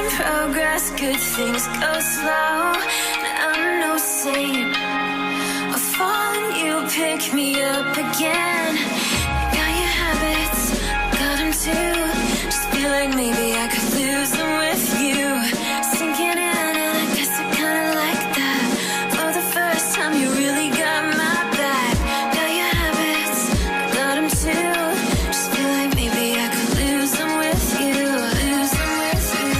in progress, good things go slow. I'm no saint. I fall and you pick me up again. Got your habits, got them too. Just feel like maybe I could lose them with you. Sinking in and I guess I kinda like that. For the first time you really got my back. Got your habits, got them too. Just feel like maybe I could lose them with you. Lose them with you,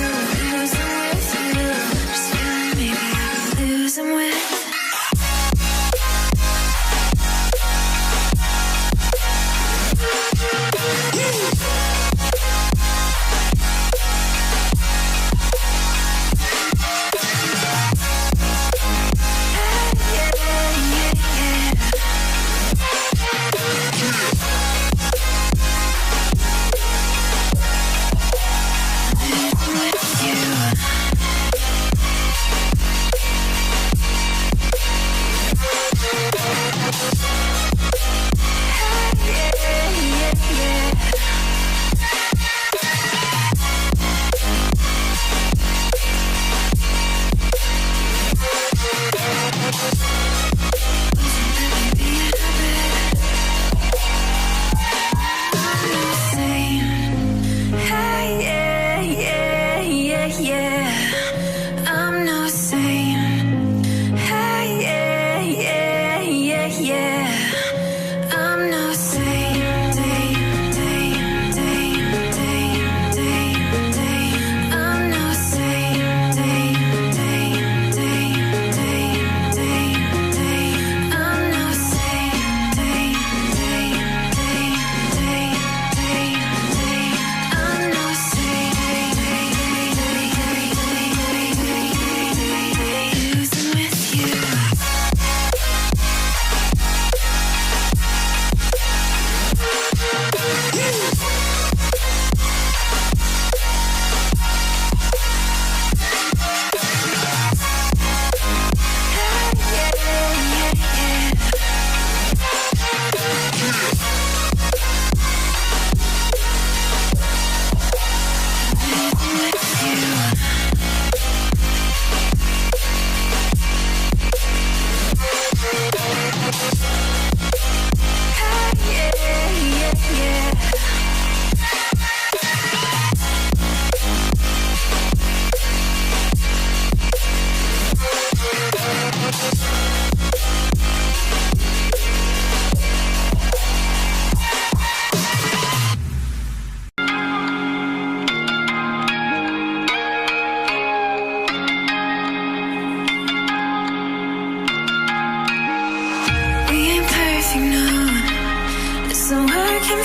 lose them with you. Just feel like maybe I could lose them with you.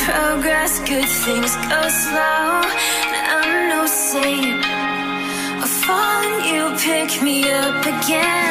Progress, good things go slow. I'm no saint. I fall and you pick me up again.